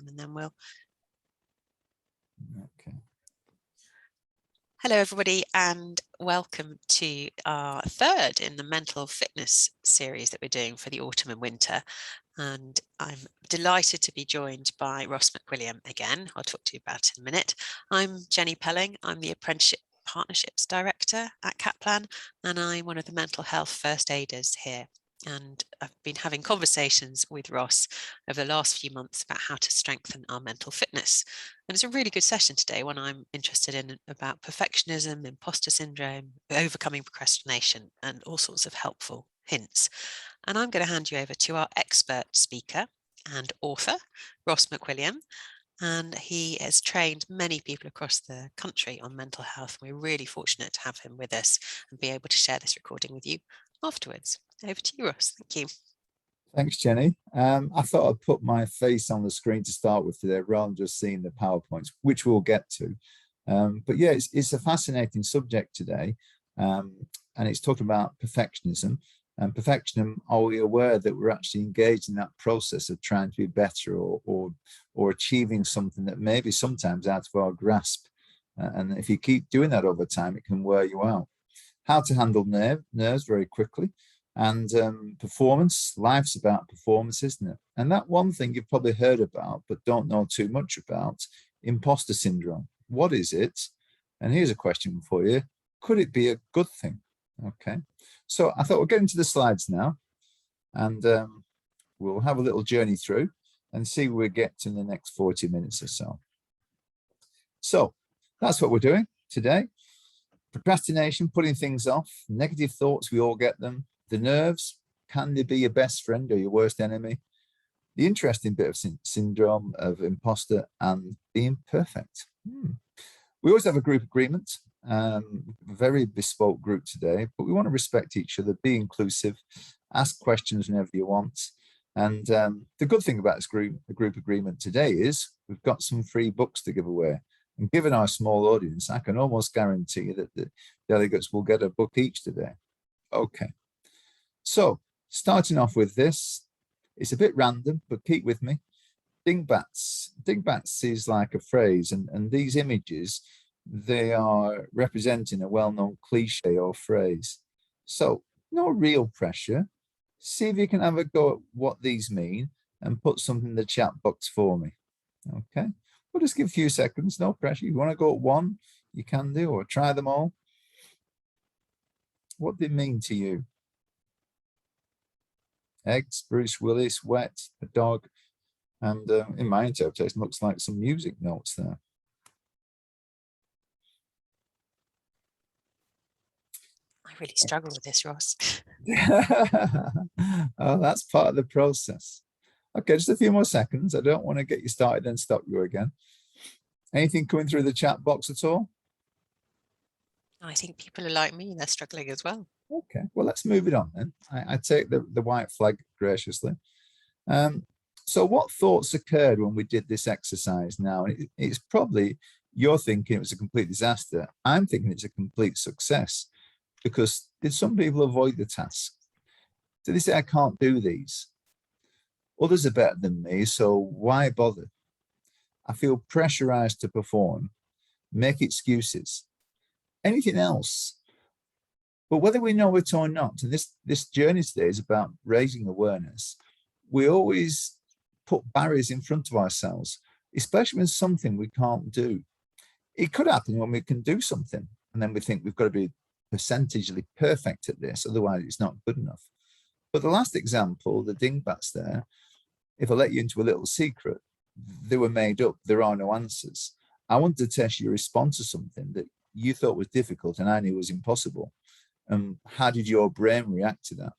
and then we'll... Okay. Hello, everybody, and welcome to our third in the mental fitness series that we're doing for the autumn and winter. And I'm delighted to be joined by Ross McWilliam again. I'll talk to you about it in a minute. I'm Jenny Pelling. I'm the Apprenticeship Partnerships Director at Kaplan, and I'm one of the mental health first aiders here. And I've been having conversations with Ross over the last few months about how to strengthen our mental fitness. And it's a really good session today, one I'm interested in, about perfectionism, imposter syndrome, overcoming procrastination, and all sorts of helpful hints. And I'm going to hand you over to our expert speaker and author, Ross McWilliam. And he has trained many people across the country on mental health. We're really fortunate to have him with us and be able to share this recording with you afterwards. Over to you, Ross. Thank you. Thanks, Jenny. I thought I'd put my face on the screen to start with today, rather than just seeing the PowerPoints, which we'll get to. But yeah, it's a fascinating subject today, and it's talking about perfectionism. And perfectionism, are we aware that we're actually engaged in that process of trying to be better or achieving something that maybe sometimes out of our grasp? And if you keep doing that over time, it can wear you out. How to handle nerves very quickly. And performance, life's about performance, isn't it? And that one thing you've probably heard about, but don't know too much about, imposter syndrome. What is it? And here's a question for you. Could it be a good thing? Okay. So I thought we'll get into the slides now, and we'll have a little journey through and see where we get to in the next 40 minutes or so. So that's what we're doing today. Procrastination, putting things off, negative thoughts, we all get them. The nerves, can they be your best friend or your worst enemy? The interesting bit of syndrome of imposter and being perfect. We always have a group agreement, very bespoke group today, but we want to respect each other, be inclusive, ask questions whenever you want. And the good thing about this group agreement today is we've got some free books to give away. And given our small audience, I can almost guarantee that the delegates will get a book each today. Okay. So, starting off with this, it's a bit random, but keep with me. Dingbats. Dingbats is like a phrase, and these images, they are representing a well-known cliche or phrase. So, no real pressure. See if you can have a go at what these mean and put something in the chat box for me. Okay. We'll just give a few seconds, no pressure. If you want to go at one, you can do, or try them all. What do they mean to you? Eggs, Bruce Willis, wet, a dog, and in my interpretation, looks like some music notes there. I really struggle with this, Ross. Oh, that's part of the process. Okay, just a few more seconds. I don't want to get you started and stop you again. Anything coming through the chat box at all? I think people are like me, they're struggling as well. Okay, well, let's move it on then. I take the white flag graciously. So what thoughts occurred when we did this exercise now? It's probably, you're thinking it was a complete disaster. I'm thinking it's a complete success, because did some people avoid the task? Did they say, I can't do these? Others are better than me, so why bother? I feel pressurized to perform, make excuses. Anything else? But whether we know it or not, and this journey today is about raising awareness, we always put barriers in front of ourselves, especially when something we can't do. It could happen when we can do something, and then we think we've got to be percentagely perfect at this, otherwise it's not good enough. But the last example, the dingbats there, if I let you into a little secret, they were made up. There are no answers. I wanted to test your response to something that you thought was difficult and I knew was impossible. How did your brain react to that?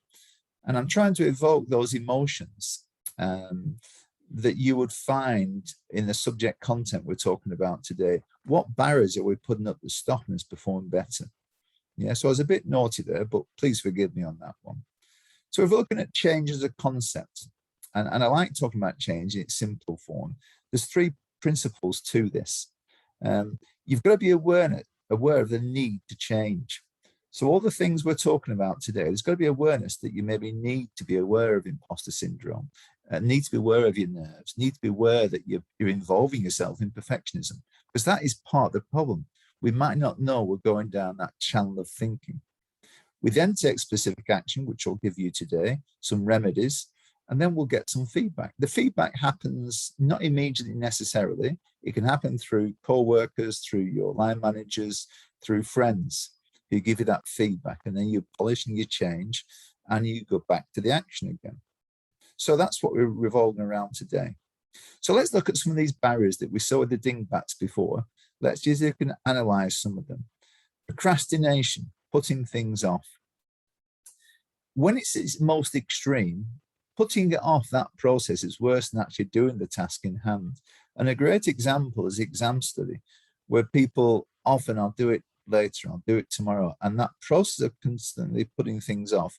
And I'm trying to evoke those emotions that you would find in the subject content we're talking about today. What barriers are we putting up that stopping us perform better? Yeah, so I was a bit naughty there, but please forgive me on that one. So if we're looking at change as a concept, and I like talking about change in its simple form, there's three principles to this. You've got to be aware of the need to change. So all the things we're talking about today, there's got to be awareness that you maybe need to be aware of imposter syndrome. need to be aware of your nerves, need to be aware that you're involving yourself in perfectionism, because that is part of the problem. We might not know we're going down that channel of thinking. We then take specific action, which I'll give you today, some remedies, and then we'll get some feedback. The feedback happens not immediately necessarily. It can happen through co-workers, through your line managers, through friends who give you that feedback, and then you polish and you change and you go back to the action again. So that's what we're revolving around today. So let's look at some of these barriers that we saw with the dingbats before. Let's see if we can analyze some of them. Procrastination, putting things off. When it's its most extreme, putting it off, that process is worse than actually doing the task in hand. And a great example is exam study, where people often, I'll do it later, I'll do it tomorrow. And that process of constantly putting things off,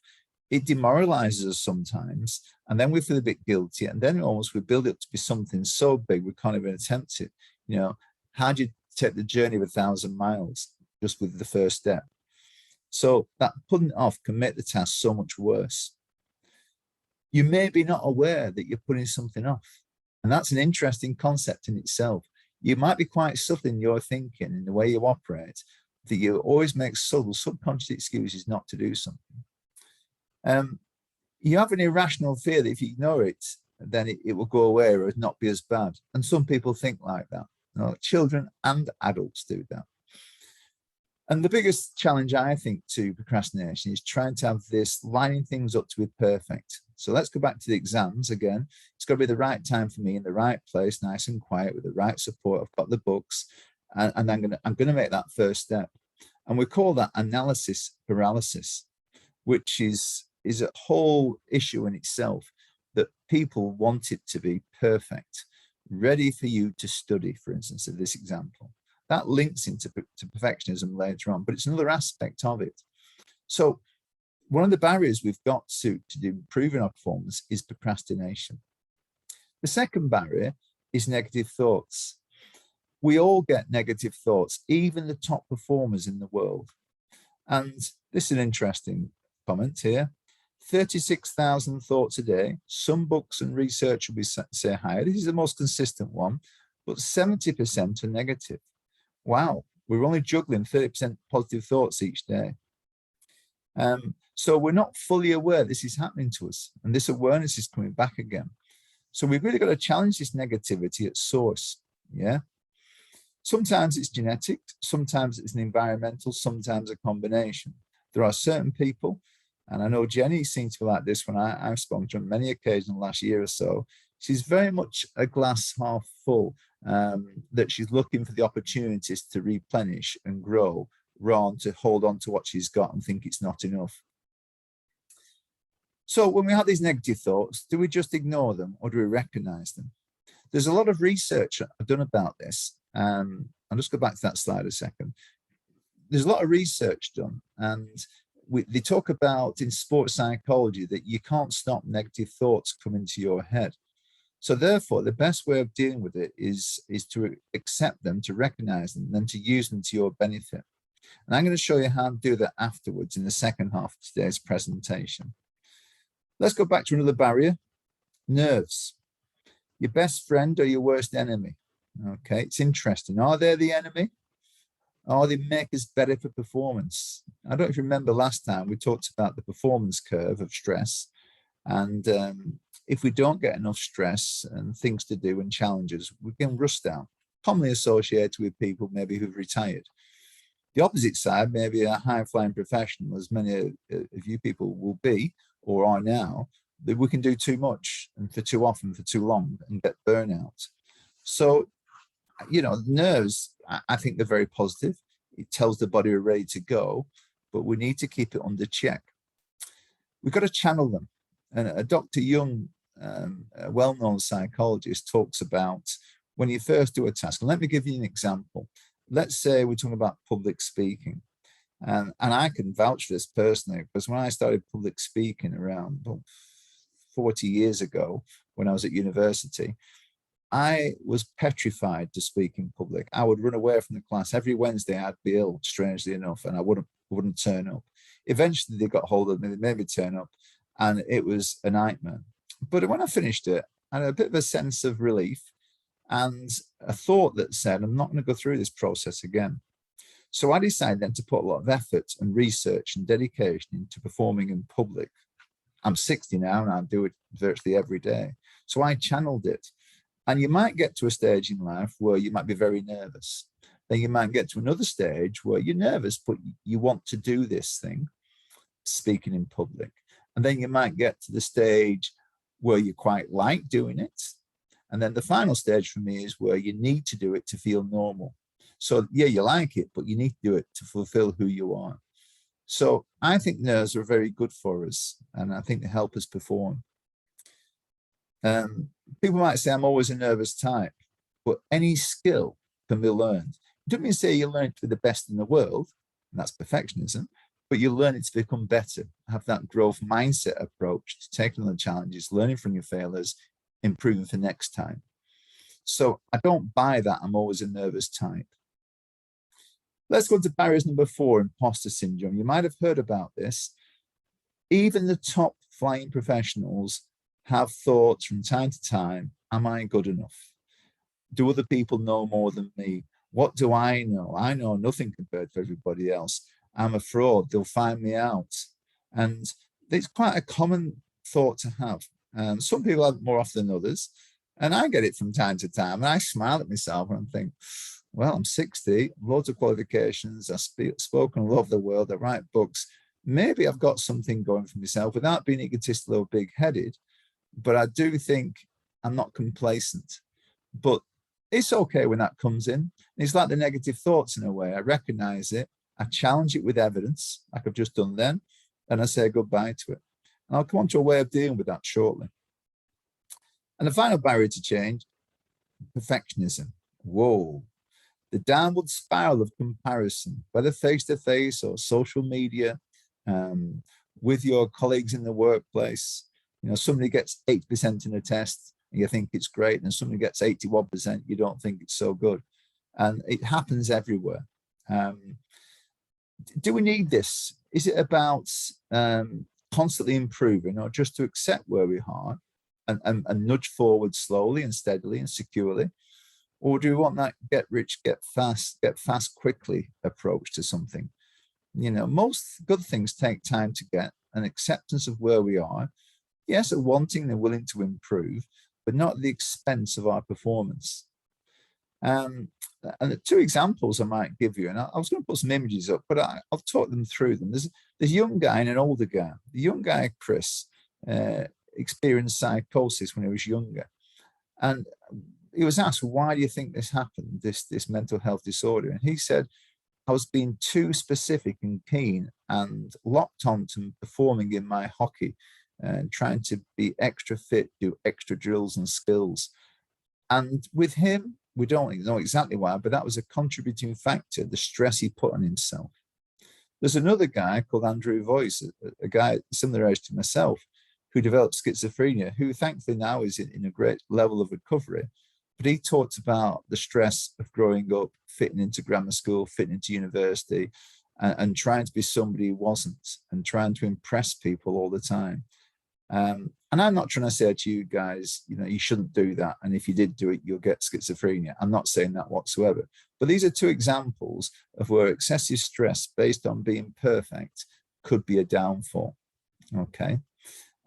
it demoralizes us sometimes. And then we feel a bit guilty. And then almost we build it to be something so big, we can't even attempt it. You know, how do you take the journey of 1,000 miles just with the first step? So that putting it off can make the task so much worse. You may be not aware that you're putting something off. And that's an interesting concept in itself. You might be quite subtle in your thinking, in the way you operate, that you always make subtle, subconscious excuses not to do something. You have an irrational fear that if you ignore it, then it will go away or not be as bad. And some people think like that. You know, children and adults do that. And the biggest challenge, I think, to procrastination is trying to have this lining things up to be perfect. So let's go back to the exams again. It's got to be the right time for me in the right place, nice and quiet with the right support. I've got the books, and I'm gonna make that first step. And we call that analysis paralysis, which is a whole issue in itself, that people want it to be perfect, ready for you to study, for instance, in this example. That links into perfectionism later on, but it's another aspect of it. So one of the barriers we've got to improving our performance is procrastination. The second barrier is negative thoughts. We all get negative thoughts, even the top performers in the world. And this is an interesting comment here. 36,000 thoughts a day. Some books and research will be say higher. This is the most consistent one, but 70% are negative. Wow, we're only juggling 30% positive thoughts each day. So we're not fully aware this is happening to us, and this awareness is coming back again. So we've really got to challenge this negativity at source. Yeah. Sometimes it's genetic, sometimes it's an environmental, sometimes a combination. There are certain people, and I know Jenny seems to be like this when I've spoken to her on many occasions in the last year or so. She's very much a glass half full, that she's looking for the opportunities to replenish and grow, rather than to hold on to what she's got and think it's not enough. So when we have these negative thoughts, do we just ignore them or do we recognize them? There's a lot of research I've done about this. I'll just go back to that slide a second. There's a lot of research done, and they talk about in sports psychology that you can't stop negative thoughts coming to your head. So therefore, the best way of dealing with it is to accept them, to recognize them, and then to use them to your benefit. And I'm going to show you how to do that afterwards in the second half of today's presentation. Let's go back to another barrier, nerves. Your best friend or your worst enemy? Okay, it's interesting. Are they the enemy? Or they make us better for performance? I don't know if you remember last time we talked about the performance curve of stress. And if we don't get enough stress and things to do and challenges, we can rust out, commonly associated with people maybe who've retired. The opposite side, maybe a high-flying professional, as many of you people will be or are now, that we can do too much and for too often, for too long, and get burnout. So, you know, nerves, I think they're very positive. It tells the body we're ready to go, but we need to keep it under check. We've got to channel them. And Dr. Young, a well-known psychologist, talks about when you first do a task. And let me give you an example. Let's say we're talking about public speaking. And I can vouch for this personally, because when I started public speaking around 40 years ago, when I was at university, I was petrified to speak in public. I would run away from the class. Every Wednesday I'd be ill, strangely enough, and I wouldn't turn up. Eventually they got hold of me, they made me turn up, and it was a nightmare. But when I finished it, I had a bit of a sense of relief and a thought that said, I'm not going to go through this process again. So I decided then to put a lot of effort and research and dedication into performing in public. I'm 60 now and I do it virtually every day. So I channeled it. And you might get to a stage in life where you might be very nervous. Then you might get to another stage where you're nervous, but you want to do this thing, speaking in public. And then you might get to the stage where you quite like doing it. And then the final stage for me is where you need to do it to feel normal. So yeah, you like it, but you need to do it to fulfill who you are. So I think nerves are very good for us, and I think they help us perform. People might say I'm always a nervous type, but any skill can be learned. It doesn't mean to say you learn it to be the best in the world, and that's perfectionism, but you learn it to become better, have that growth mindset approach to taking on the challenges, learning from your failures, improving for next time. So I don't buy that I'm always a nervous type. Let's go to barriers number 4, imposter syndrome. You might have heard about this. Even the top flying professionals have thoughts from time to time, am I good enough? Do other people know more than me? What do I know? I know nothing compared to everybody else. I'm a fraud. They'll find me out. And it's quite a common thought to have. Some people have it more often than others. And I get it from time to time. And I smile at myself and I think, well, I'm 60, loads of qualifications. I've spoken all over the world. I write books. Maybe I've got something going for myself without being egotistical or big-headed. But I do think I'm not complacent. But it's okay when that comes in. It's like the negative thoughts in a way. I recognize it. I challenge it with evidence, like I've just done then, and I say goodbye to it. And I'll come on to a way of dealing with that shortly. And the final barrier to change, perfectionism. Whoa. The downward spiral of comparison, whether face-to-face or social media, with your colleagues in the workplace. You know, somebody gets 8% in a test and you think it's great, and somebody gets 81%, you don't think it's so good. And it happens everywhere. Do we need this? Is it about constantly improving, or just to accept where we are and nudge forward slowly and steadily and securely? Or do we want that get rich, get fast quickly approach to something? You know, most good things take time to get, an acceptance of where we are. Yes, a wanting and willing to improve, but not at the expense of our performance. And the 2 examples I might give you, and I was going to put some images up, but I'll talk them through them. There's a young guy and an older guy. The young guy, Chris, experienced psychosis when he was younger. And he was asked, why do you think this happened, this mental health disorder? And he said, I was being too specific and keen and locked on to performing in my hockey and trying to be extra fit, do extra drills and skills. And with him, we don't know exactly why, but that was a contributing factor, the stress he put on himself. There's another guy called Andrew Voice, a guy similar age to myself, who developed schizophrenia, who thankfully now is in a great level of recovery. But he talked about the stress of growing up, fitting into grammar school, fitting into university, and trying to be somebody he wasn't, and trying to impress people all the time. And I'm not trying to say to you guys, you know, you shouldn't do that. And if you did do it, you'll get schizophrenia. I'm not saying that whatsoever. But these are 2 examples of where excessive stress based on being perfect could be a downfall. Okay.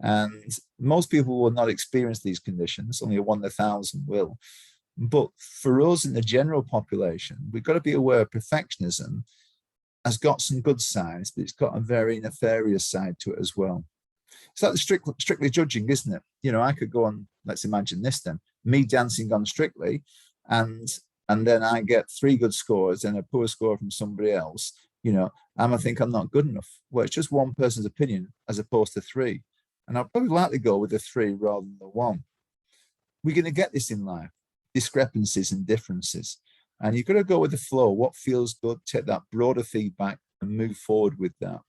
And most people will not experience these conditions, only 1 in 1,000 will. But for us in the general population, we've got to be aware perfectionism has got some good sides, but it's got a very nefarious side to it as well. It's like the strictly judging, isn't it? You know, I could go on, let's imagine this then, me dancing on Strictly, and then I get 3 good scores and a poor score from somebody else. You know, I might think I'm not good enough. Well, it's just one person's opinion as opposed to 3. And I'll probably likely go with the 3 rather than the 1. We're going to get this in life, discrepancies and differences. And you've got to go with the flow, what feels good, take that broader feedback and move forward with that.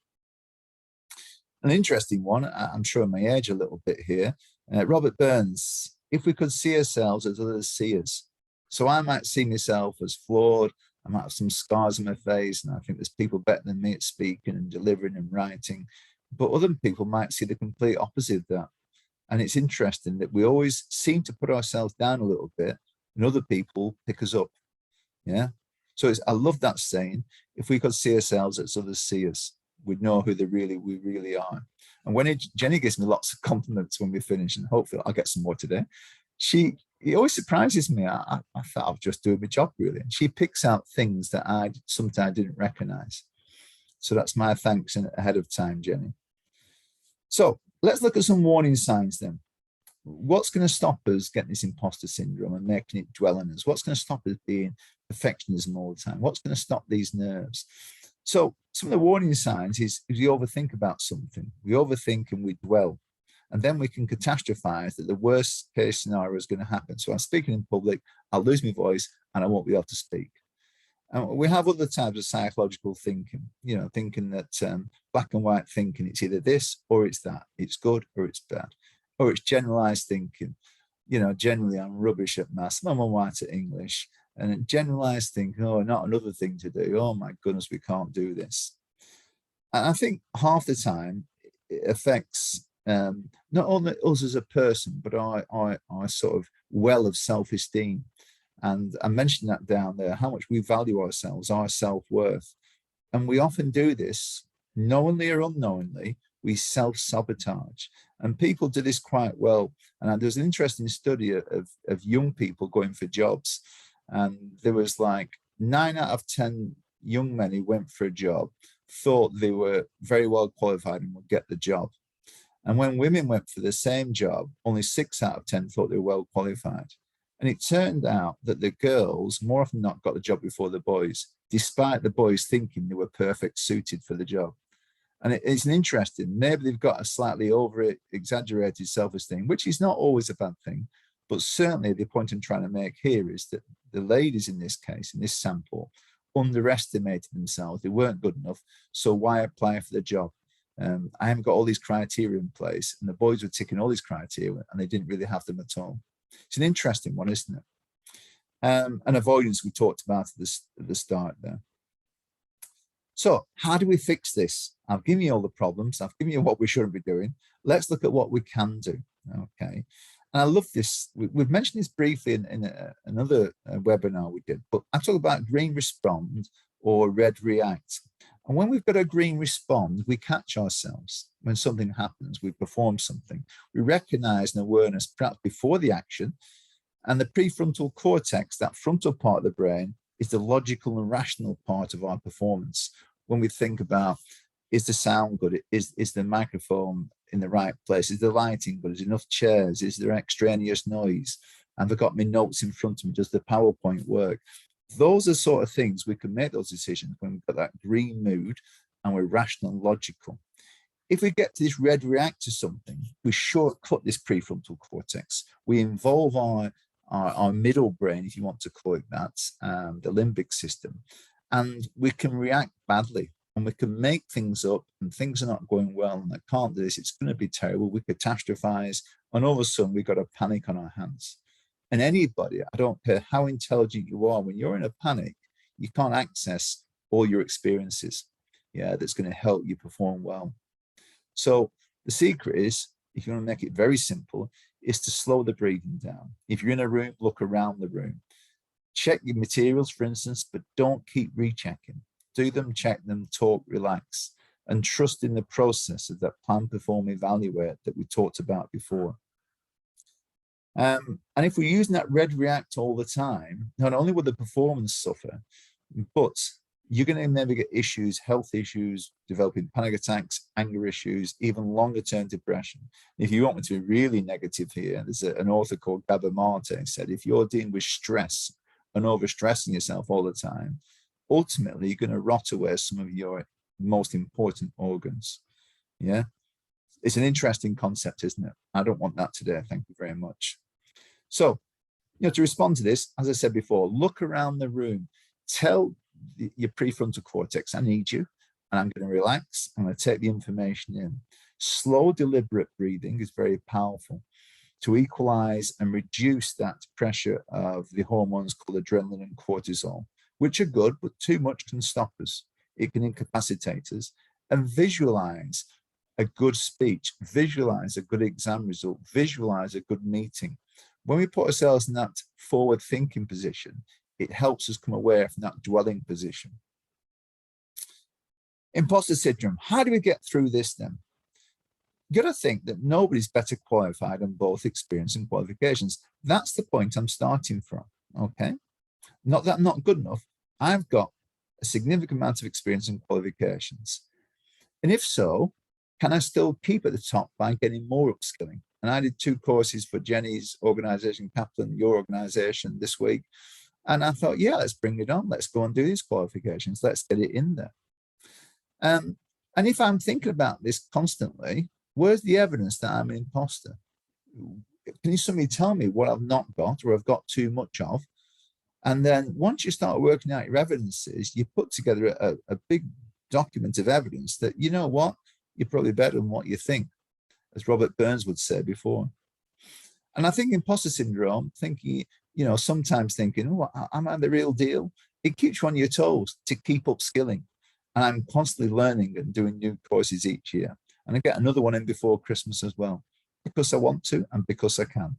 An interesting one, I'm showing my age a little bit here. Robert Burns, if we could see ourselves as others see us. So I might see myself as flawed, I might have some scars on my face, and I think there's people better than me at speaking and delivering and writing. But other people might see the complete opposite of that. And it's interesting that we always seem to put ourselves down a little bit and other people pick us up. Yeah. So I love that saying, if we could see ourselves as others see us, we'd know who we really are. And when Jenny gives me lots of compliments when we finish, and hopefully I'll get some more today, it always surprises me. I thought I was just doing my job, really. And she picks out things that I sometimes didn't recognize. So that's my thanks ahead of time, Jenny. So let's look at some warning signs then. What's going to stop us getting this imposter syndrome and making it dwell on us? What's going to stop us being perfectionism all the time? What's going to stop these nerves? So some of the warning signs is if we overthink about something, we overthink and we dwell, and then we can catastrophize that the worst case scenario is going to happen. So I'm speaking in public, I'll lose my voice and I won't be able to speak. And we have other types of psychological thinking, thinking that black and white thinking, it's either this or it's that, it's good or it's bad, or it's generalized thinking. Generally I'm rubbish at maths, I'm all right at English, and generalized thinking, oh, not another thing to do, oh my goodness, we can't do this. And I think half the time it affects not only us as a person, but our sort of well of self-esteem. And I mentioned that down there, how much we value ourselves, our self-worth. And we often do this, knowingly or unknowingly, we self-sabotage. And people do this quite well. And there's an interesting study of young people going for jobs. And there was like 9 out of 10 young men who went for a job thought they were very well qualified and would get the job. And when women went for the same job, only 6 out of 10 thought they were well qualified. And it turned out that the girls more often than not got the job before the boys, despite the boys thinking they were perfect suited for the job. And it's an interesting, maybe they've got a slightly over exaggerated self-esteem, which is not always a bad thing. But certainly the point I'm trying to make here is that the ladies in this case, in this sample, underestimated themselves. They weren't good enough. So why apply for the job? I haven't got all these criteria in place. And the boys were ticking all these criteria and they didn't really have them at all. It's an interesting one, isn't it? And avoidance we talked about at the start there. So how do we fix this? I've given you all the problems. I've given you what we shouldn't be doing. Let's look at what we can do. Okay. And I love this. We've mentioned this briefly in another webinar we did, but I'm talking about green respond or red react. And when we've got a green respond, we catch ourselves. When something happens, we perform something. We recognize an awareness perhaps before the action. And the prefrontal cortex, that frontal part of the brain, is the logical and rational part of our performance. When we think about, is the sound good? Is the microphone in the right place? Is the lighting good? Is there enough chairs? Is there extraneous noise? Have I got my notes in front of me? Does the PowerPoint work? Those are sort of things we can make those decisions when we've got that green mood and we're rational and logical. If we get to this red react to something, we shortcut this prefrontal cortex. We involve our middle brain, if you want to call it that, the limbic system, and we can react badly and we can make things up and things are not going well and I can't do this, it's going to be terrible, we catastrophize, and all of a sudden we've got a panic on our hands. And anybody, I don't care how intelligent you are, when you're in a panic, you can't access all your experiences, that's going to help you perform well. So the secret is, if you want to make it very simple, is to slow the breathing down. If you're in a room, look around the room. Check your materials, for instance, but don't keep rechecking. Do them, check them, talk, relax, and trust in the process of that plan, perform, evaluate that we talked about before. And if we're using that red react all the time, not only will the performance suffer, but you're going to maybe get issues, health issues, developing panic attacks, anger issues, even longer term depression. If you want me to be really negative here, there's an author called Gabor Mate said, if you're dealing with stress and overstressing yourself all the time, ultimately you're going to rot away some of your most important organs. Yeah. It's an interesting concept, isn't it? I don't want that today. Thank you very much. So, to respond to this, as I said before, look around the room, tell your prefrontal cortex, I need you, and I'm going to relax. I'm going to take the information in. Slow, deliberate breathing is very powerful to equalize and reduce that pressure of the hormones called adrenaline and cortisol, which are good, but too much can stop us. It can incapacitate us. And visualize a good speech, visualize a good exam result, visualize a good meeting. When we put ourselves in that forward thinking position, it helps us come away from that dwelling position. Imposter syndrome. How do we get through this then? You got to think that nobody's better qualified than both experience and qualifications. That's the point I'm starting from. Okay. Not that I'm not good enough. I've got a significant amount of experience and qualifications. And if so, can I still keep at the top by getting more upskilling? And I did 2 courses for Jenny's organization, Kaplan, your organization this week. And I thought, yeah, let's bring it on. Let's go and do these qualifications. Let's get it in there. And if I'm thinking about this constantly, where's the evidence that I'm an imposter? Can you somebody tell me what I've not got or I've got too much of? And then once you start working out your evidences, you put together a big document of evidence that, you know what, you're probably better than what you think, as Robert Burns would say before. And I think imposter syndrome, thinking, sometimes thinking, oh, am I the real deal? It keeps you on your toes to keep upskilling. And I'm constantly learning and doing new courses each year. And I get another one in before Christmas as well, because I want to and because I can.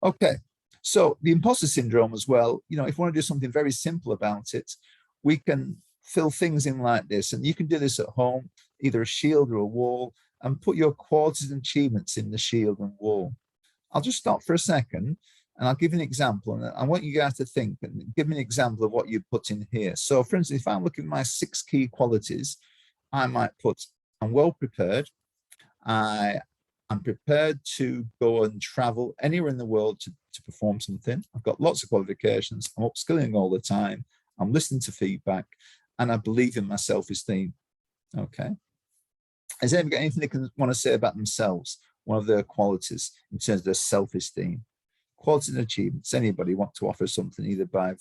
Okay, so the imposter syndrome as well, if you want to do something very simple about it, we can fill things in like this. And you can do this at home, either a shield or a wall, and put your qualities and achievements in the shield and wall. I'll just stop for a second and I'll give you an example. And I want you guys to think and give me an example of what you put in here. So for instance, if I'm looking at my 6 key qualities, I might put, I'm well prepared. I'm prepared to go and travel anywhere in the world to perform something. I've got lots of qualifications. I'm upskilling all the time. I'm listening to feedback and I believe in my self-esteem. Okay. Has anyone got anything they can want to say about themselves? One of their qualities in terms of their self-esteem, qualities and achievements. Anybody want to offer something either by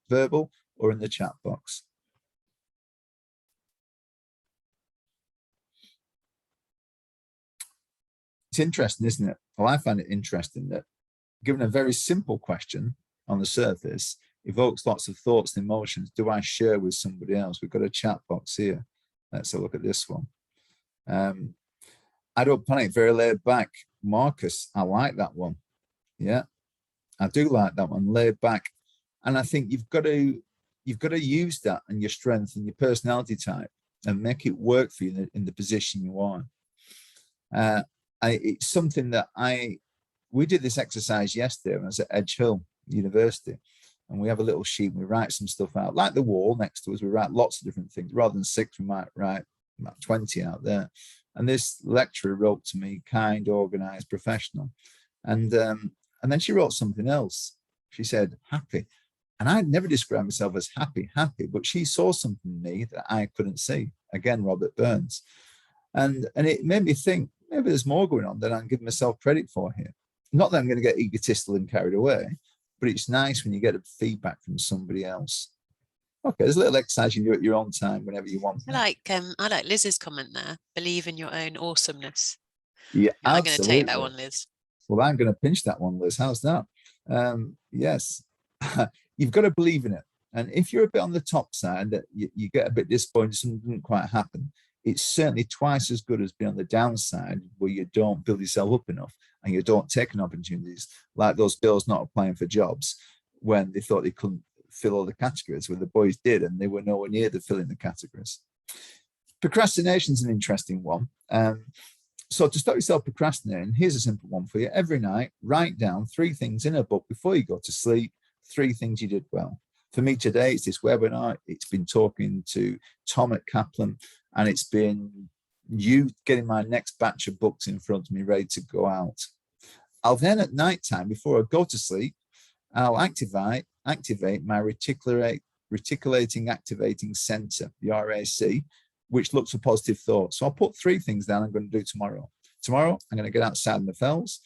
verbal or in the chat box? It's interesting, isn't it? Well, I find it interesting that given a very simple question on the surface, evokes lots of thoughts and emotions. Do I share with somebody else? We've got a chat box here. Let's have a look at this one. I don't panic, very laid back. Marcus, I like that one. Yeah, I do like that one, laid back. And I think you've got to use that and your strength and your personality type and make it work for you in the position you are. It's something that we did this exercise yesterday when I was at Edge Hill University, and we have a little sheet and we write some stuff out, like the wall next to us. We write lots of different things. Rather than 6, we might write about 20 out there. And this lecturer wrote to me, kind, organized, professional. And then she wrote something else. She said, happy. And I'd never described myself as happy, but she saw something in me that I couldn't see. Again, Robert Burns. And it made me think, maybe there's more going on than I'm giving myself credit for here. Not that I'm going to get egotistical and carried away, but it's nice when you get a feedback from somebody else. Okay, there's a little exercise you can do at your own time whenever you want. I like Liz's comment there. Believe in your own awesomeness. Yeah, I'm going to take that one, Liz. Well, I'm going to pinch that one, Liz. How's that? Yes, you've got to believe in it. And if you're a bit on the top side, that you get a bit disappointed, something didn't quite happen, it's certainly twice as good as being on the downside where you don't build yourself up enough and you don't take opportunities, like those girls not applying for jobs when they thought they couldn't fill all the categories, where the boys did, and they were nowhere near the filling the categories. Procrastination is an interesting one. So to stop yourself procrastinating, here's a simple one for you. Every night, write down 3 things in a book before you go to sleep, 3 things you did well. For me today, it's this webinar. It's been talking to Tom at Kaplan, and it's been you getting my next batch of books in front of me, ready to go out. I'll then at night time, before I go to sleep, I'll activate my reticulating activating center, the RAC, which looks for positive thoughts. So I'll put 3 things down I'm going to do tomorrow. Tomorrow, I'm going to get outside in the fells.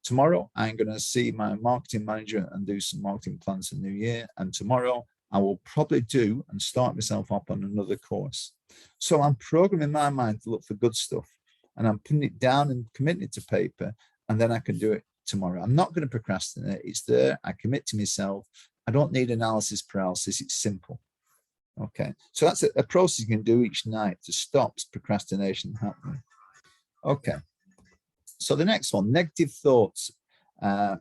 Tomorrow, I'm going to see my marketing manager and do some marketing plans for the new year. And tomorrow, I will probably do and start myself up on another course. So I'm programming my mind to look for good stuff, and I'm putting it down and committing it to paper, and then I can do it tomorrow. I'm not going to procrastinate. It's there. I commit to myself. I don't need analysis paralysis. It's simple. Okay, so that's a process you can do each night to stop procrastination happening. Okay, so the next one, negative thoughts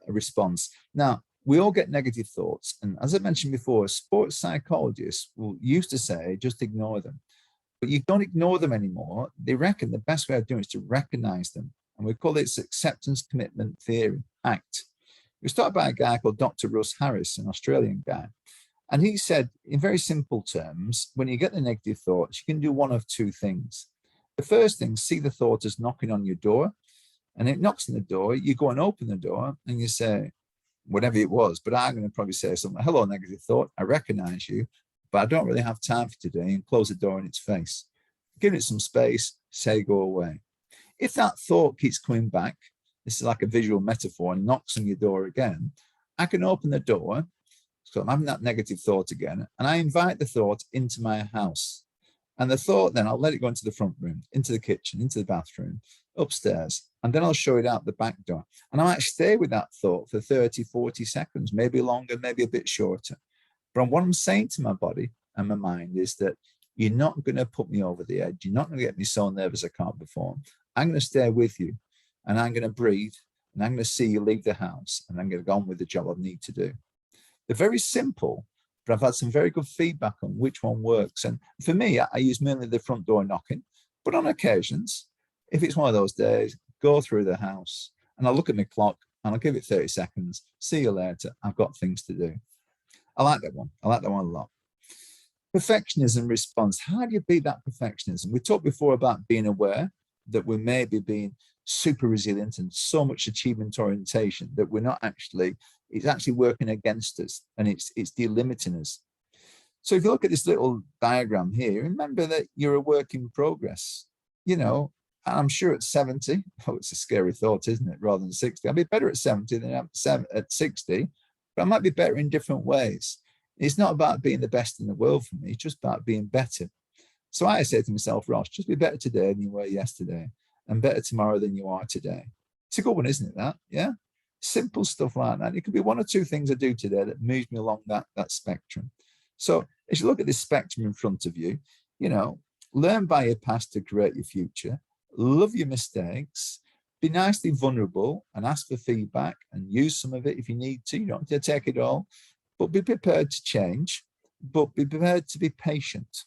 response. Now, we all get negative thoughts. And as I mentioned before, sports psychologists will used to say, just ignore them. But you don't ignore them anymore. They reckon the best way of doing it is to recognize them. And we call it acceptance commitment theory, ACT. It was started by a guy called Dr. Russ Harris, an Australian guy. And he said, in very simple terms, when you get the negative thoughts, you can do one of two things. The first thing, see the thought as knocking on your door, and it knocks on the door, you go and open the door and you say, whatever it was, but I'm going to probably say something, hello, negative thought, I recognize you, but I don't really have time for today, and close the door in its face. Give it some space, say go away. If that thought keeps coming back, this is like a visual metaphor, and knocks on your door again, I can open the door, so I'm having that negative thought again, and I invite the thought into my house. And the thought, then I'll let it go into the front room, into the kitchen, into the bathroom, upstairs, and then I'll show it out the back door. And I might stay with that thought for 30, 40 seconds, maybe longer, maybe a bit shorter. But what I'm saying to my body and my mind is that you're not going to put me over the edge. You're not going to get me so nervous I can't perform. I'm going to stay with you, and I'm going to breathe, and I'm going to see you leave the house, and I'm going to go on with the job I need to do. They're very simple, but I've had some very good feedback on which one works. And for me, I use mainly the front door knocking, but on occasions, if it's one of those days, go through the house and I'll look at my clock and I'll give it 30 seconds. See you later. I've got things to do. I like that one. I like that one a lot. Perfectionism response. How do you beat that perfectionism? We talked before about being aware that we may be being super resilient and so much achievement orientation that we're not actually, it's actually working against us, and it's delimiting us. So if you look at this little diagram here, remember that you're a work in progress. You know, I'm sure at 70, oh, it's a scary thought, isn't it? Rather than 60, I'll be better at 70 than at 60, but I might be better in different ways. It's not about being the best in the world for me, it's just about being better. So I say to myself, Ross, just be better today than you were yesterday, and better tomorrow than you are today. It's a good one, isn't it? That, yeah? Simple stuff like that. It could be one or two things I do today that moves me along that spectrum. So as you look at this spectrum in front of you, you know, learn by your past to create your future, love your mistakes, be nicely vulnerable and ask for feedback and use some of it if you need to. You don't have to take it all, but be prepared to change, but be prepared to be patient.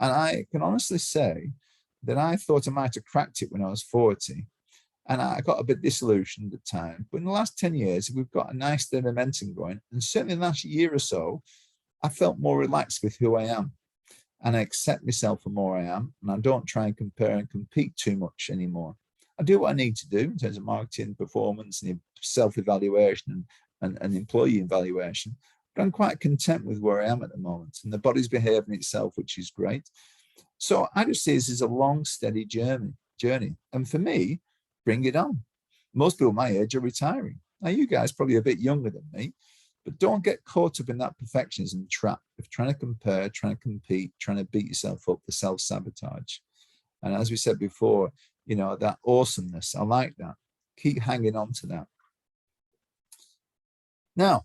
And I can honestly say that I thought I might have cracked it when I was 40. And I got a bit disillusioned at the time. But in the last 10 years, we've got a nice momentum going. And certainly in the last year or so, I felt more relaxed with who I am. And I accept myself for more I am. And I don't try and compare and compete too much anymore. I do what I need to do in terms of marketing, performance, and self-evaluation and employee evaluation. But I'm quite content with where I am at the moment. And the body's behaving itself, which is great. So I just see this as a long, steady journey. And for me, bring it on. Most people my age are retiring. Now, you guys probably a bit younger than me, but don't get caught up in that perfectionism trap of trying to compare, trying to compete, trying to beat yourself up, the self-sabotage. And as we said before, you know, that awesomeness, I like that. Keep hanging on to that. Now,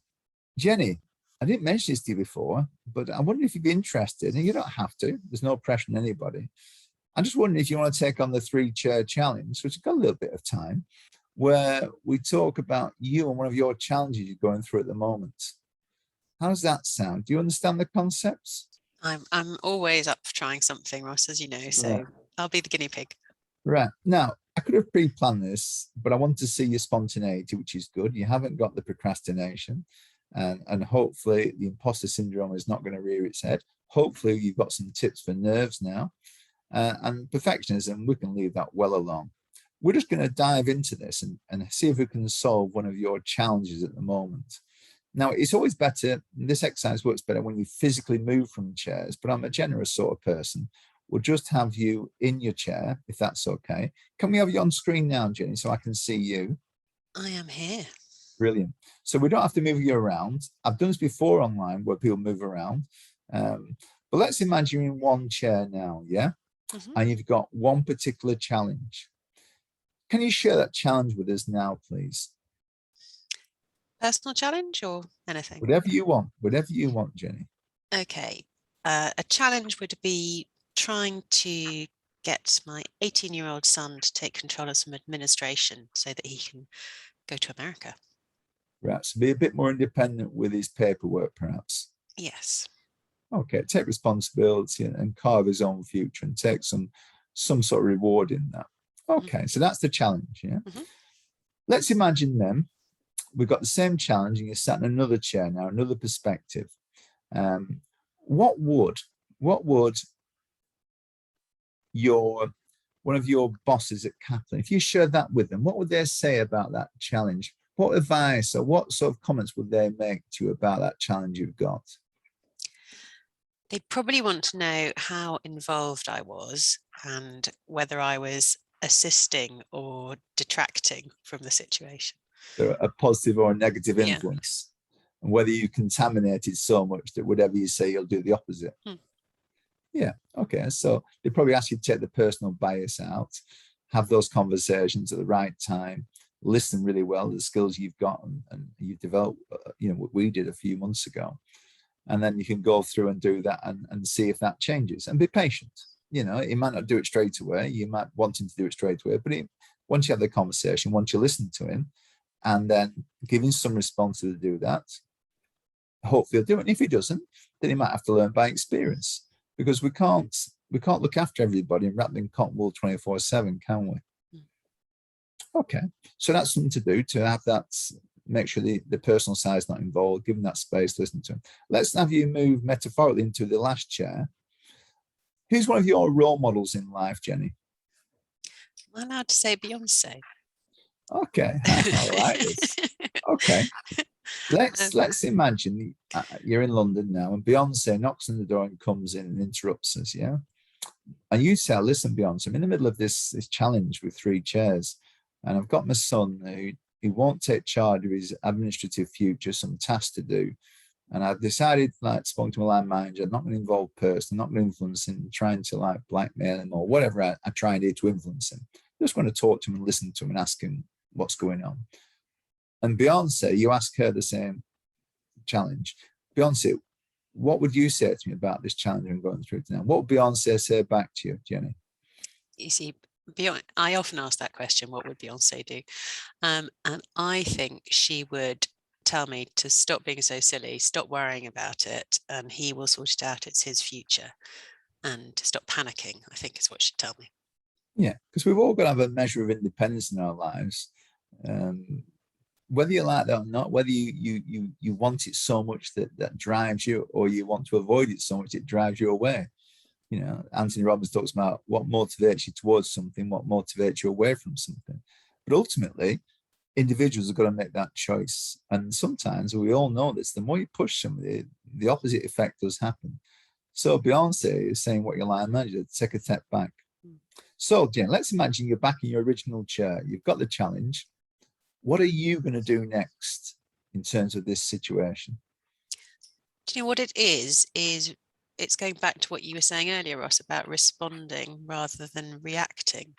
Jenny, I didn't mention this to you before, but I wonder if you'd be interested, and you don't have to, there's no pressure on anybody. I'm just wondering if you want to take on the 3-chair challenge, which has got a little bit of time, where we talk about you and one of your challenges you're going through at the moment. How does that sound? Do you understand the concepts? I'm always up for trying something, Ross, as you know, so right. I'll be the guinea pig. Right. Now, I could have pre-planned this, but I want to see your spontaneity, which is good. You haven't got the procrastination, and hopefully the imposter syndrome is not going to rear its head. Hopefully you've got some tips for nerves now. And perfectionism, we can leave that well alone. We're just going to dive into this and see if we can solve one of your challenges at the moment. Now, it's always better, this exercise works better when you physically move from chairs, but I'm a generous sort of person. We'll just have you in your chair, if that's okay. Can we have you on screen now, Jenny, so I can see you? I am here. Brilliant. So we don't have to move you around. I've done this before online where people move around. But let's imagine you're in one chair now, yeah? Mm-hmm. And you've got one particular challenge. Can you share that challenge with us now, please? Personal challenge or anything? Whatever you want, Jenny. Okay. a challenge would be trying to get my 18-year-old son to take control of some administration so that he can go to America. Right. So be a bit more independent with his paperwork, perhaps. Yes. Okay. Take responsibility and carve his own future and take some sort of reward in that. Okay. So that's the challenge. Yeah. Mm-hmm. Let's imagine then we've got the same challenge and you're sat in another chair now, another perspective. What would one of your bosses at Kaplan, if you shared that with them, what would they say about that challenge? What advice or what sort of comments would they make to you about that challenge you've got? They probably want to know how involved I was and whether I was assisting or detracting from the situation. So a positive or a negative Yeah. influence, and whether you contaminated so much that whatever you say, you'll do the opposite. Yeah. Okay. So they probably ask you to take the personal bias out, have those conversations at the right time, listen really well to the skills you've got and you've developed, what we did a few months ago. And then you can go through and do that and see if that changes and be patient. He might not do it straight away. You might want him to do it straight away, but once you have the conversation, once you listen to him and then give him some response to do that, hopefully he'll do it. And if he doesn't, then he might have to learn by experience, because we can't look after everybody and wrap them in cotton wool 24/7, can we? Okay, so that's something to do, to have that, make sure the personal side is not involved, give them that space to listen to him. Let's have you move metaphorically into the last chair. Who's one of your role models in life, Jenny? Am I allowed to say Beyonce? Okay, I like this. Okay, let's imagine you're in London now and Beyonce knocks on the door and comes in and interrupts us, yeah? And you say, listen, Beyonce, I'm in the middle of this challenge with 3 chairs, and I've got my son who won't take charge of his administrative future, some tasks to do. And I've decided, spoken to my line manager, I'm not going to involve person, I'm not going to influence him, trying to blackmail him or whatever I try and do to influence him. I'm just going to talk to him and listen to him and ask him what's going on. And Beyonce, you ask her the same challenge. Beyonce, what would you say to me about this challenge I'm going through now? What would Beyonce say back to you, Jenny? You see, I often ask that question, what would Beyonce do? And I think she would tell me to stop being so silly, stop worrying about it, and he will sort it out. It's his future. And to stop panicking, I think is what she'd tell me. Yeah, because we've all got to have a measure of independence in our lives. Whether you like that or not, whether you want it so much that drives you, or you want to avoid it so much it drives you away. Anthony Robbins talks about what motivates you towards something, what motivates you away from something. But ultimately, individuals have got to make that choice. And sometimes, we all know this, the more you push somebody, the opposite effect does happen. So Beyonce is saying what your line manager, take a step back. So Jen, let's imagine you're back in your original chair. You've got the challenge. What are you going to do next in terms of this situation? Do you know what it is it's going back to what you were saying earlier, Ross, about responding rather than reacting,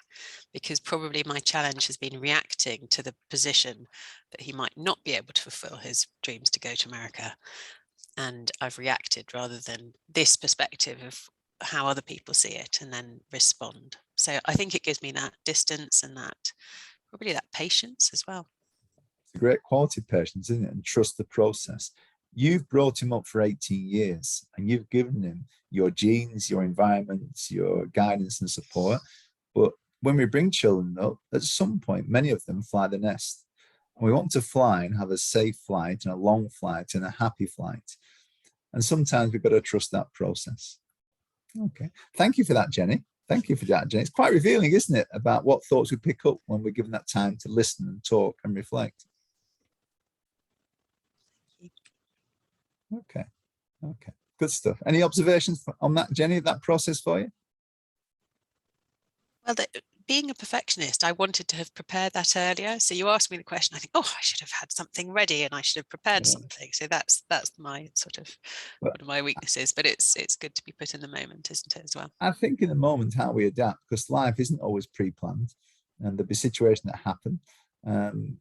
because probably my challenge has been reacting to the position that he might not be able to fulfill his dreams to go to America. And I've reacted rather than this perspective of how other people see it and then respond. So I think it gives me that distance and that probably that patience as well. It's a great quality of patience, isn't it? And trust the process. You've brought him up for 18 years and you've given him your genes, your environment, your guidance and support. But when we bring children up, at some point, many of them fly the nest. And we want to fly and have a safe flight and a long flight and a happy flight. And sometimes we've got to trust that process. Okay. Thank you for that, Jenny. Thank you for that, Jenny. It's quite revealing, isn't it, about what thoughts we pick up when we're given that time to listen and talk and reflect. Okay. Okay. Good stuff. Any observations on that, Jenny, that process for you? Well, being a perfectionist, I wanted to have prepared that earlier. So you asked me the question, I think, I should have had something ready and I should have prepared something. So that's my sort of one of my weaknesses, but it's good to be put in the moment, isn't it, as well? I think in the moment how we adapt, because life isn't always pre-planned and there'll be situations that happen. And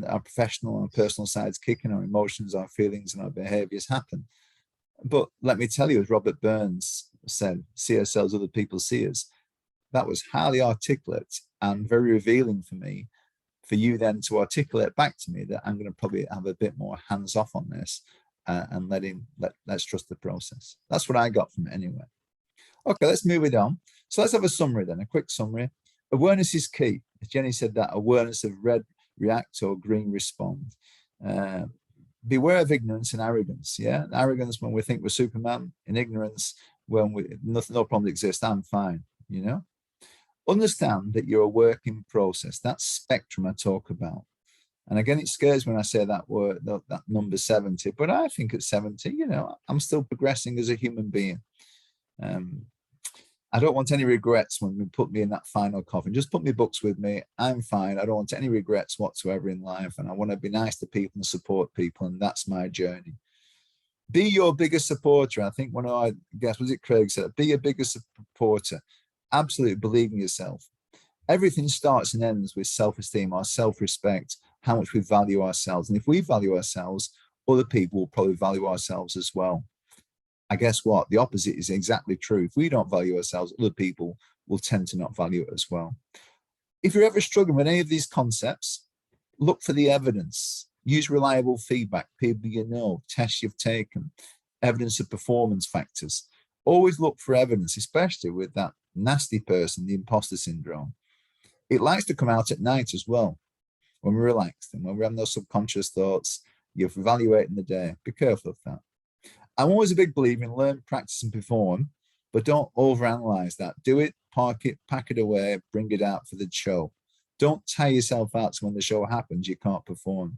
our professional and personal sides kicking, our emotions, our feelings and our behaviors happen. But let me tell you, as Robert Burns said, see ourselves, other people see us. That was highly articulate and very revealing for me, for you then to articulate back to me that I'm going to probably have a bit more hands off on this, and let's trust the process. That's what I got from it anyway. Okay, let's move it on. So let's have a summary then, a quick summary. Awareness is key. As Jenny said, that awareness of red react or green respond. Beware of ignorance and arrogance. Yeah, arrogance when we think we're Superman, and ignorance when no problem exists. I'm fine. You know, understand that you're a work in process. That spectrum I talk about. And again, it scares when I say that word, that number 70. But I think at 70, you know, I'm still progressing as a human being. I don't want any regrets when we put me in that final coffin. Just put me books with me. I'm fine. I don't want any regrets whatsoever in life. And I want to be nice to people and support people. And that's my journey. Be your biggest supporter. I think one of our guests, was it Craig, said, be your biggest supporter. Absolutely believe in yourself. Everything starts and ends with self-esteem, our self-respect, how much we value ourselves. And if we value ourselves, other people will probably value ourselves as well. I guess what? The opposite is exactly true. If we don't value ourselves, other people will tend to not value it as well. If you're ever struggling with any of these concepts, look for the evidence. Use reliable feedback, people you know, tests you've taken, evidence of performance factors. Always look for evidence, especially with that nasty person, the imposter syndrome. It likes to come out at night as well, when we're relaxed and when we have no subconscious thoughts. You're evaluating the day. Be careful of that. I'm always a big believer in learn, practice, and perform, but don't overanalyze that. Do it, park it, pack it away, bring it out for the show. Don't tie yourself out so when the show happens, you can't perform.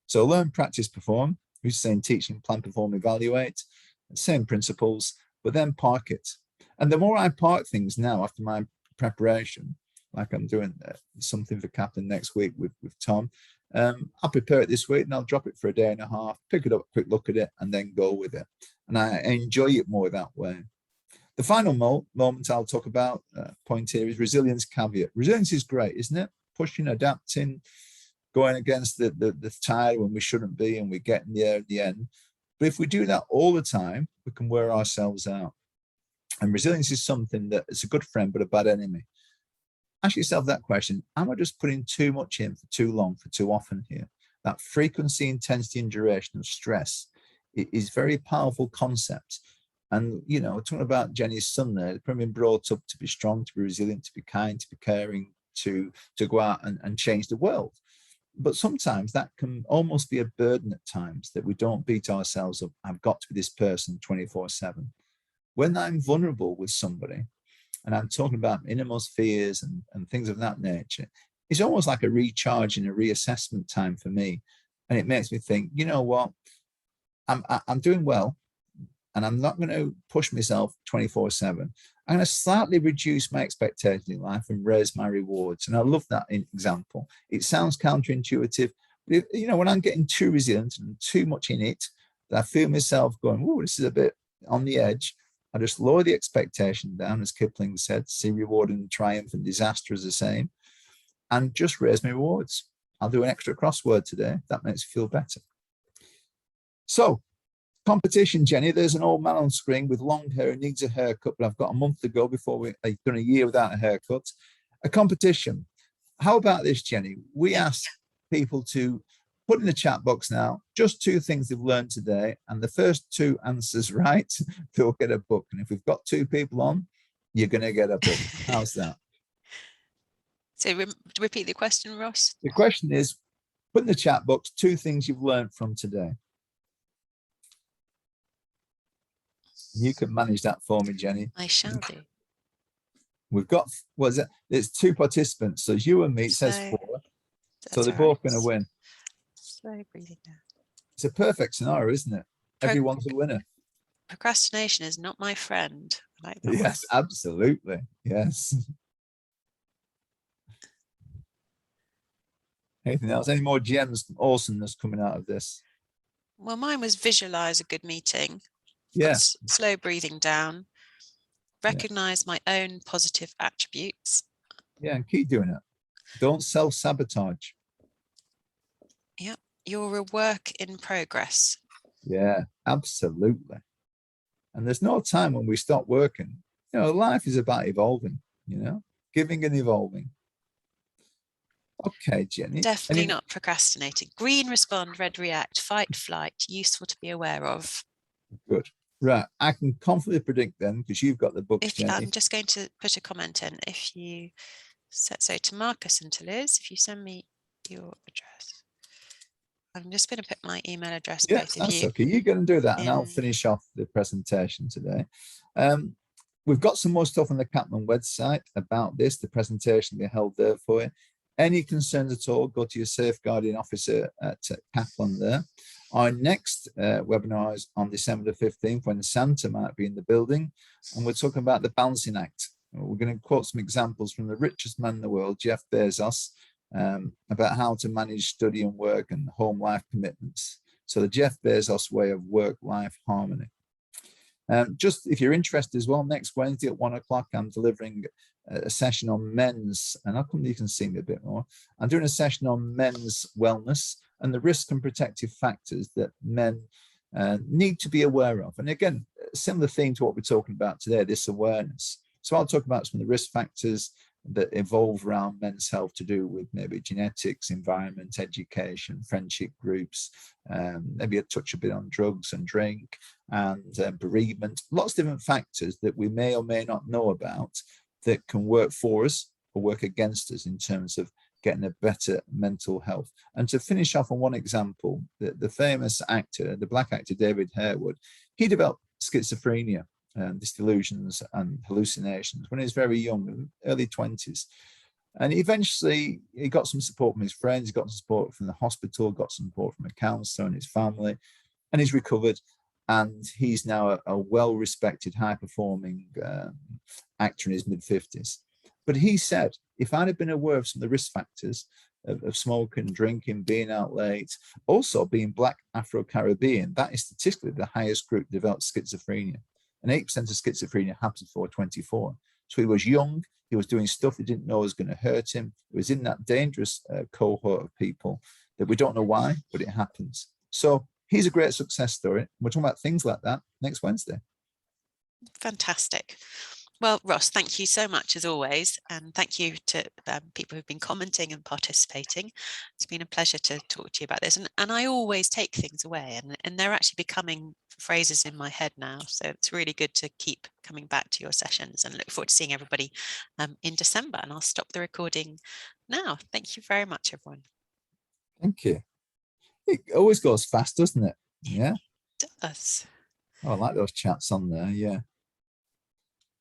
So learn, practice, perform. Who's saying teaching, plan, perform, evaluate? Same principles, but then park it. And the more I park things now after my preparation, like I'm doing something for Captain next week with Tom, I'll prepare it this week and I'll drop it for a day and a half, pick it up, quick look at it, and then go with it. And I enjoy it more that way. The final moment I'll talk about, point here, is resilience caveat. Resilience is great, isn't it? Pushing, adapting, going against the tide when we shouldn't be, and we get in the air at the end. But if we do that all the time, we can wear ourselves out. And resilience is something that is a good friend, but a bad enemy. Ask yourself that question: am I just putting too much in for too long, for too often here? That frequency, intensity, and duration of stress is a very powerful concept. And, you know, talking about Jenny's son there, been brought up to be strong, to be resilient, to be kind, to be caring, to go out and change the world. But sometimes that can almost be a burden at times, that we don't beat ourselves up. I've got to be this person 24/7. When I'm vulnerable with somebody, and I'm talking about innermost fears and things of that nature, it's almost like a recharge and a reassessment time for me. And it makes me think, you know what, I'm doing well, and I'm not going to push myself 24/7. I'm going to slightly reduce my expectations in life and raise my rewards. And I love that example. It sounds counterintuitive, but you know, when I'm getting too resilient and too much in it, that I feel myself going, oh, this is a bit on the edge, I just lower the expectation down, as Kipling said, see reward and triumph and disaster as the same, and just raise my rewards. I'll do an extra crossword today. That makes me feel better. So, competition, Jenny. There's an old man on screen with long hair who needs a haircut, but I've got a month to go before I've done a year without a haircut. A competition. How about this, Jenny? We asked people to put in the chat box now just 2 things they've learned today, and the first 2 answers right, they'll get a book. And if we've got 2 people on, you're going to get a book. How's that? So repeat the question, Ross. The question is, put in the chat box 2 things you've learned from today. You can manage that for me, Jenny. I shall do. We've got, what is it? There's 2 participants. So you and me, it says 4. So they're both going to win. Slow breathing down. It's a perfect scenario, isn't it? Everyone's a winner. Procrastination is not my friend. I like that. Yes, one. Absolutely. Yes. Anything else? Any more gems, awesomeness coming out of this? Well, mine was visualize a good meeting. Yes. Yeah. Slow breathing down. Recognize my own positive attributes. Yeah, and keep doing it. Don't self-sabotage. Yeah. You're a work in progress. Yeah, absolutely. And there's no time when we stop working. Life is about evolving, giving and evolving. Okay, Jenny. Definitely not procrastinating. Green respond, red react, fight, flight, useful to be aware of. Good. Right. I can confidently predict then, because you've got the books, Jenny. I'm just going to put a comment in. If you set, so to Marcus and to Liz, if you send me your address. I'm just going to put my email address, Yeah, both of that's you. okay. You're going to do that, and I'll finish off the presentation today. We've got some more stuff on the Kaplan website about this. The presentation we held there for you. Any concerns at all, go to your safeguarding officer at Kaplan there. Our next webinar is on December the 15th, when Santa might be in the building, and we're talking about the balancing act. We're going to quote some examples from the richest man in the world, Jeff Bezos, about how to manage study and work and home life commitments. So the Jeff Bezos way of work-life harmony. Just if you're interested as well, next Wednesday at 1 o'clock, I'm delivering a session on men's, and I'll come you can see me a bit more. I'm doing a session on men's wellness and the risk and protective factors that men need to be aware of. And again, similar theme to what we're talking about today, this awareness. So I'll talk about some of the risk factors that evolve around men's health to do with maybe genetics, environment, education, friendship groups, maybe a touch a bit on drugs and drink and bereavement, lots of different factors that we may or may not know about that can work for us or work against us in terms of getting a better mental health. And to finish off on one example, the famous actor, the black actor David Harewood, he developed schizophrenia, these delusions and hallucinations when he was very young, early 20s. And eventually he got some support from his friends, he got some support from the hospital, got some support from a counselor and his family, and he's recovered. And he's now a well-respected, high-performing actor in his mid-50s. But he said, if I'd have been aware of some of the risk factors of smoking, drinking, being out late, also being black Afro-Caribbean, that is statistically the highest group developed schizophrenia. And 8% of schizophrenia happens before 24. So he was young, he was doing stuff he didn't know was going to hurt him. He was in that dangerous cohort of people that we don't know why, but it happens. So he's a great success story. We're talking about things like that next Wednesday. Fantastic. Well, Ross, thank you so much as always. And thank you to people who've been commenting and participating. It's been a pleasure to talk to you about this. And I always take things away and they're actually becoming phrases in my head now. So it's really good to keep coming back to your sessions and look forward to seeing everybody in December. And I'll stop the recording now. Thank you very much, everyone. Thank you. It always goes fast, doesn't it? Yeah. It does. Oh, I like those chats on there. Yeah.